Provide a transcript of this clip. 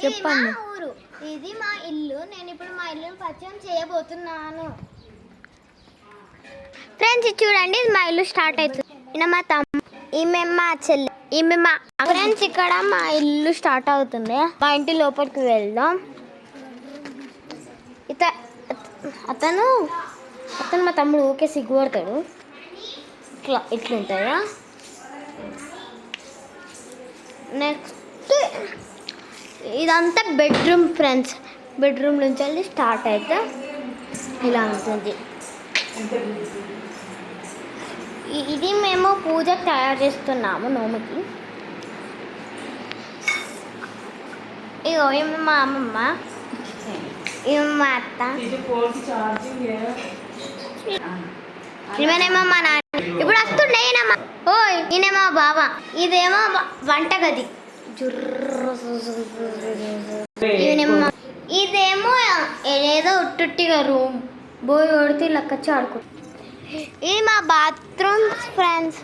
చెప్పండి. ఊరు ఇది మా ఇల్లు. నేను ఇప్పుడు మా ఇల్లుని పరిచయం చేయబోతున్నాను. ఫ్రెండ్స్ చూడండి, ఇది మా ఇల్లు స్టార్ట్ అవుతుంది. ఈయన మా తమ్ముడు, ఈమె మా చెల్లి, ఈమె మా ఫ్రెండ్స్. ఇక్కడ మా ఇల్లు స్టార్ట్ అవుతుంది. మా ఇంటి లోపలికి వెళ్దాం. అతను మా తమ్ముడు ఊకే సిగ్గుపడతాడు. ఇట్లుంటాయా. నెక్స్ట్ ఇదంతా బెడ్రూమ్ ఫ్రెండ్స్. బెడ్రూమ్ నుంచి వెళ్ళి స్టార్ట్ అయితే ఇలా ఉంటుంది. ఇది మేము పూజకు తయారు చేస్తున్నాము నోముకి. ఇగో ఈమె మా అమ్మమ్మ, ఈమె మా అత్త, ఈమెనేమో మా నాన్న. ఇప్పుడు వస్తుండే ఈయనమ్మా. ఓయ్ ఈయనేమో బావ. ఇదేమో వంటగది. ఇదేమో ఏదో ఉట్టుట్టిగా రూమ్. బోయ్ కొడితే లెక్కచ్చి ఆడుకుంటాం. ఇది మా బాత్రూమ్ ఫ్రెండ్స్.